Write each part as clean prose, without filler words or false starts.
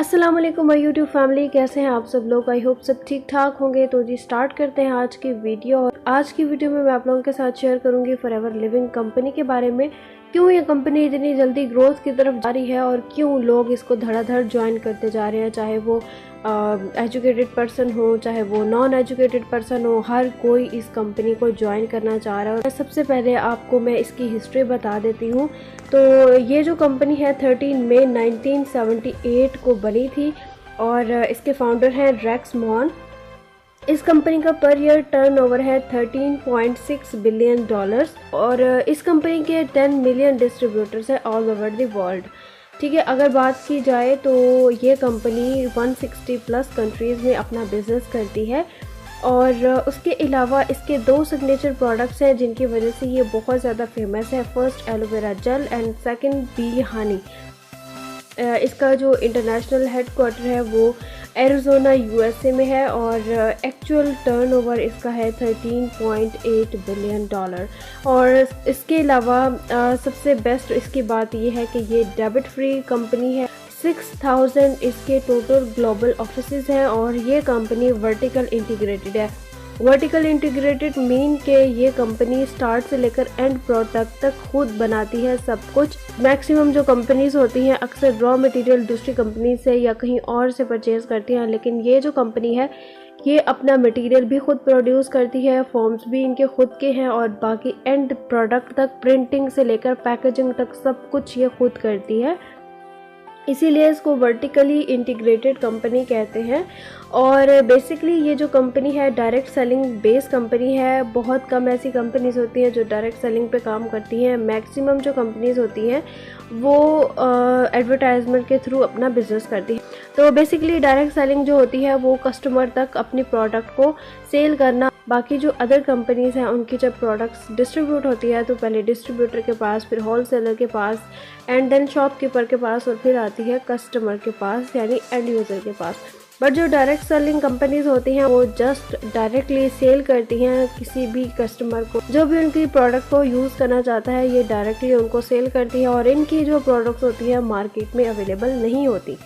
अस्सलाम वालेकुम my YouTube family, कैसे हैं आप सब लोग। आई होप सब ठीक ठाक होंगे। तो जी स्टार्ट करते हैं आज की वीडियो। और आज की वीडियो में मैं आप लोगों के साथ शेयर करूंगी फॉरएवर लिविंग कंपनी के बारे में। क्यों ये कंपनी इतनी जल्दी ग्रोथ की तरफ जा रही है और क्यों लोग इसको धड़ाधड़ ज्वाइन करते जा रहे हैं, चाहे वो एजुकेटेड पर्सन हो चाहे वो नॉन एजुकेटेड पर्सन हो, हर कोई इस कंपनी को ज्वाइन करना चाह रहा है। सबसे पहले आपको मैं इसकी हिस्ट्री बता देती हूँ। तो ये जो कंपनी है 13 मई 1978 को बनी थी और इसके फाउंडर हैं रेक्स मॉन। इस कंपनी का पर ईयर टर्नओवर है $13.6 बिलियन और इस कंपनी के 10 मिलियन डिस्ट्रीब्यूटर्स हैं ऑल ओवर द वर्ल्ड। ठीक है, अगर बात की जाए तो ये कंपनी 160 प्लस कंट्रीज़ में अपना बिजनेस करती है और उसके अलावा इसके 2 सिग्नेचर प्रोडक्ट्स हैं जिनकी वजह से ये बहुत ज़्यादा फेमस है। First aloe vera gel and second B Honey. इसका जो इंटरनेशनल हेडक्वार्टर है वो एरिज़ोना यूएसए में है और एक्चुअल टर्नओवर इसका है $13.8 बिलियन। और इसके अलावा सबसे बेस्ट इसकी बात ये है कि ये डेबिट फ्री कंपनी है। 6000 इसके टोटल ग्लोबल ऑफिसेज हैं और ये कंपनी वर्टिकल इंटीग्रेटेड है। वर्टिकल इंटीग्रेटेड मीन के ये कंपनी स्टार्ट से लेकर एंड प्रोडक्ट तक खुद बनाती है सब कुछ। मैक्सिमम जो कंपनीज होती हैं अक्सर रॉ मटेरियल दूसरी कंपनी से या कहीं और से परचेज करती हैं, लेकिन ये जो कंपनी है ये अपना मटेरियल भी खुद प्रोड्यूस करती है, फॉर्म्स भी इनके खुद के हैं और बाकी एंड प्रोडक्ट तक प्रिंटिंग से लेकर पैकेजिंग तक सब कुछ ये खुद करती है। इसीलिए इसको वर्टिकली इंटीग्रेटेड कंपनी कहते हैं। और बेसिकली ये जो कंपनी है डायरेक्ट सेलिंग बेस्ड कंपनी है। बहुत कम ऐसी कंपनीज होती हैं जो डायरेक्ट सेलिंग पे काम करती हैं। मैक्सिमम जो कंपनीज होती हैं वो एडवर्टाइजमेंट के थ्रू अपना बिजनेस करती हैं। तो बेसिकली डायरेक्ट सेलिंग जो होती है वो कस्टमर तक अपनी प्रोडक्ट को सेल करना। बाकी जो अदर कंपनीज हैं उनकी जब प्रोडक्ट्स डिस्ट्रीब्यूट होती है तो पहले डिस्ट्रीब्यूटर के पास, फिर होलसेलर के पास एंड देन शॉपकीपर के पास और फिर आती है कस्टमर के पास यानी एंड यूज़र के पास। बट जो डायरेक्ट सेलिंग कंपनीज होती हैं वो जस्ट डायरेक्टली सेल करती हैं किसी भी कस्टमर को। जो भी उनकी प्रोडक्ट को यूज़ करना चाहता है ये डायरेक्टली उनको सेल करती है और इनकी जो प्रोडक्ट्स होती है मार्केट में अवेलेबल नहीं होती।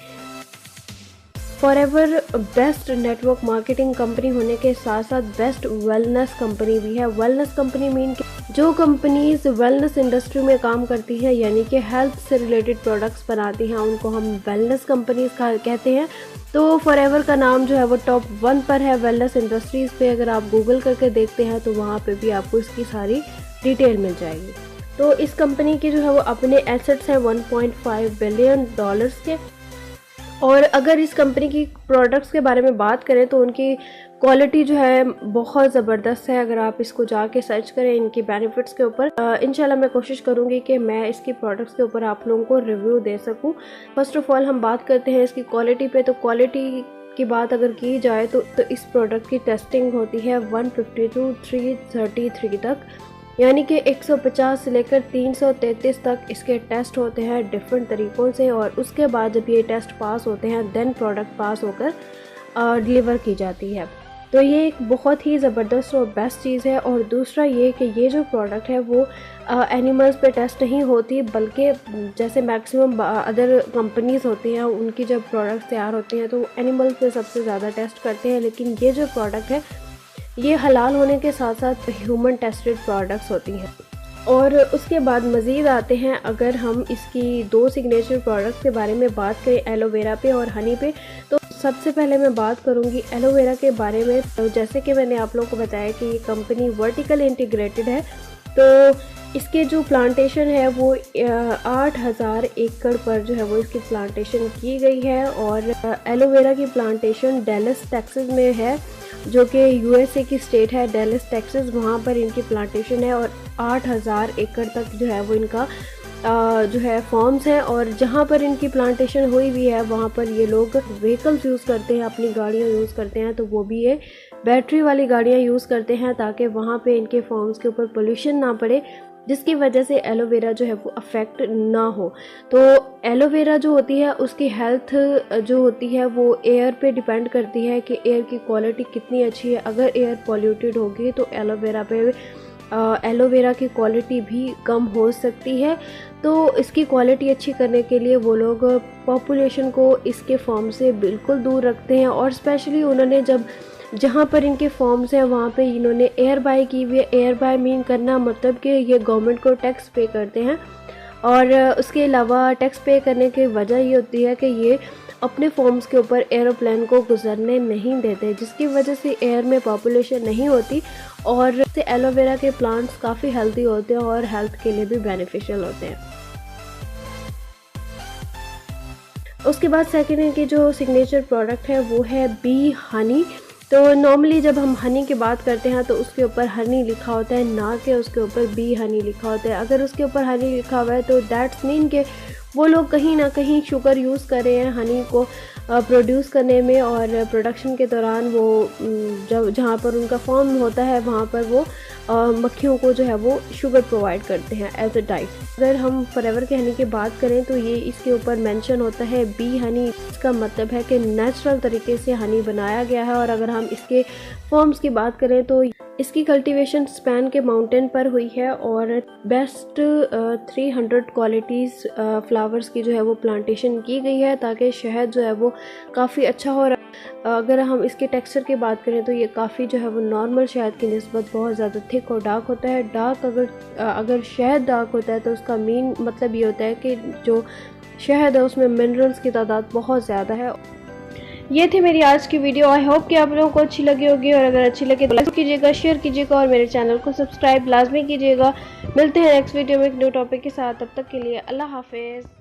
Forever best network marketing company होने के साथ साथ बेस्ट वेलनेस कंपनी भी है। वेलनेस कंपनी मीन के जो कंपनीज वेलनेस इंडस्ट्री में काम करती है यानी कि हेल्थ से रिलेटेड प्रोडक्ट्स बनाती हैं उनको हम वेलनेस कंपनीज कहते हैं। तो फॉरएवर का नाम जो है वो टॉप 1 पर है वेलनेस इंडस्ट्रीज़ पे। अगर आप गूगल करके देखते हैं तो वहाँ पे भी आपको इसकी सारी डिटेल मिल जाएगी। तो इस कंपनी के जो है वो अपने एसेट्स हैं $1.5 बिलियन के। और अगर इस कंपनी की प्रोडक्ट्स के बारे में बात करें तो उनकी क्वालिटी जो है बहुत ज़बरदस्त है। अगर आप इसको जाके सर्च करें इनकी बेनिफिट्स के ऊपर, इंशाल्लाह मैं कोशिश करूँगी कि मैं इसकी प्रोडक्ट्स के ऊपर आप लोगों को रिव्यू दे सकूँ। फर्स्ट ऑफ ऑल हम बात करते हैं इसकी क्वालिटी पे। तो क्वालिटी की बात अगर की जाए तो इस प्रोडक्ट की टेस्टिंग होती है 152 333 तक, यानी कि 150 से लेकर 333 तक इसके टेस्ट होते हैं डिफरेंट तरीक़ों से। और उसके बाद जब ये टेस्ट पास होते हैं देन प्रोडक्ट पास होकर डिलीवर की जाती है। तो ये एक बहुत ही ज़बरदस्त और बेस्ट चीज़ है। और दूसरा ये कि ये जो प्रोडक्ट है वो एनिमल्स पे टेस्ट नहीं होती, बल्कि जैसे मैक्सिमम अदर कंपनीज़ होती हैं उनकी जब प्रोडक्ट्स तैयार होते हैं तो एनिमल्स पे सबसे ज़्यादा टेस्ट करते हैं, लेकिन ये जो प्रोडक्ट है ये हलाल होने के साथ साथ ह्यूमन टेस्टेड प्रोडक्ट्स होती हैं। और उसके बाद मज़ीद आते हैं अगर हम इसकी 2 सिग्नेचर प्रोडक्ट्स के बारे में बात करें एलोवेरा पे और हनी पे। तो सबसे पहले मैं बात करूंगी एलोवेरा के बारे में। तो जैसे कि मैंने आप लोगों को बताया कि ये कंपनी वर्टिकल इंटीग्रेटेड है। तो इसके जो प्लांटेशन है वो 8000 एकड़ पर जो है वो इसकी प्लांटेशन की गई है। और एलोवेरा की प्लांटेशन डेलस टेक्सास में है जो कि यूएसए की स्टेट है डेलस टेक्सास, वहाँ पर इनकी प्लांटेशन है। और 8000 एकड़ तक जो है वो इनका जो है फॉर्म्स हैं। और जहाँ पर इनकी प्लांटेशन हुई हुई है वहाँ पर ये लोग व्हीकल्स यूज़ करते हैं, अपनी गाड़ियाँ यूज़ करते हैं। तो वो भी ये बैटरी वाली गाड़ियाँ यूज़ करते हैं ताकि वहाँ पे इनके फॉर्म्स के ऊपर पोल्यूशन ना पड़े, जिसकी वजह से एलोवेरा जो है वो अफेक्ट ना हो। तो एलोवेरा जो होती है उसकी हेल्थ जो होती है वो एयर पे डिपेंड करती है कि एयर की क्वालिटी कितनी अच्छी है। अगर एयर पॉल्यूटेड होगी तो एलोवेरा पे एलोवेरा की क्वालिटी भी कम हो सकती है। तो इसकी क्वालिटी अच्छी करने के लिए वो लोग पॉपुलेशन को इसके फार्म से बिल्कुल दूर रखते हैं, और स्पेशली उन्होंने जहाँ पर इनके फार्म्स हैं वहाँ पे इन्होंने एयर बाय की हुई है। एयर बाय मीन करना मतलब कि ये गवर्नमेंट को टैक्स पे करते हैं, और उसके अलावा टैक्स पे करने की वजह ये होती है कि ये अपने फार्म्स के ऊपर एरोप्लेन को गुजरने नहीं देते, जिसकी वजह से एयर में पॉपुलेशन नहीं होती, और इससे एलोवेरा के प्लांट्स काफ़ी हेल्दी होते हैं और हेल्थ के लिए भी बेनिफिशियल होते हैं। उसके बाद सेकेंड इनकी जो सिग्नेचर प्रोडक्ट है वो है बी हनी। तो नॉर्मली जब हम हनी की बात करते हैं तो उसके ऊपर हनी लिखा होता है, ना कि उसके ऊपर बी हनी लिखा होता है। अगर उसके ऊपर हनी लिखा हुआ है तो दैट्स मीन कि वो लोग कहीं ना कहीं शुगर यूज़ कर रहे हैं हनी को प्रोड्यूस करने में, और प्रोडक्शन के दौरान वो जब जहाँ पर उनका फार्म होता है वहाँ पर वो मक्खियों को जो है वो शुगर प्रोवाइड करते हैं एज अ डाइट। अगर हम फॉरएवर के हनी की बात करें तो ये इसके ऊपर मेंशन होता है बी हनी। इसका मतलब है कि नेचुरल तरीके से हनी बनाया गया है। और अगर हम इसके फॉर्म्स की बात करें तो इसकी कल्टीवेशन स्पेन के माउंटेन पर हुई है, और बेस्ट 300 क्वालिटीज़ फ्लावर्स की जो है वो प्लांटेशन की गई है, ताकि शहद जो है वो काफ़ी अच्छा हो। अगर हम इसके टेक्सचर की बात करें तो ये काफ़ी जो है वो नॉर्मल शहद की निस्बत बहुत ज़्यादा थिक और डार्क होता है। डार्क अगर शहद डार्क होता है तो उसका मेन मतलब ये होता है कि जो शहद है उसमें मिनरल्स की तादाद बहुत ज़्यादा है। ये थी मेरी आज की वीडियो। आई होप कि आप लोगों को अच्छी लगी होगी, और अगर अच्छी लगे तो लाइक कीजिएगा, शेयर कीजिएगा और मेरे चैनल को सब्सक्राइब लाजमी कीजिएगा। मिलते हैं नेक्स्ट वीडियो में एक न्यू टॉपिक के साथ। तब तक के लिए अल्लाह हाफिज़।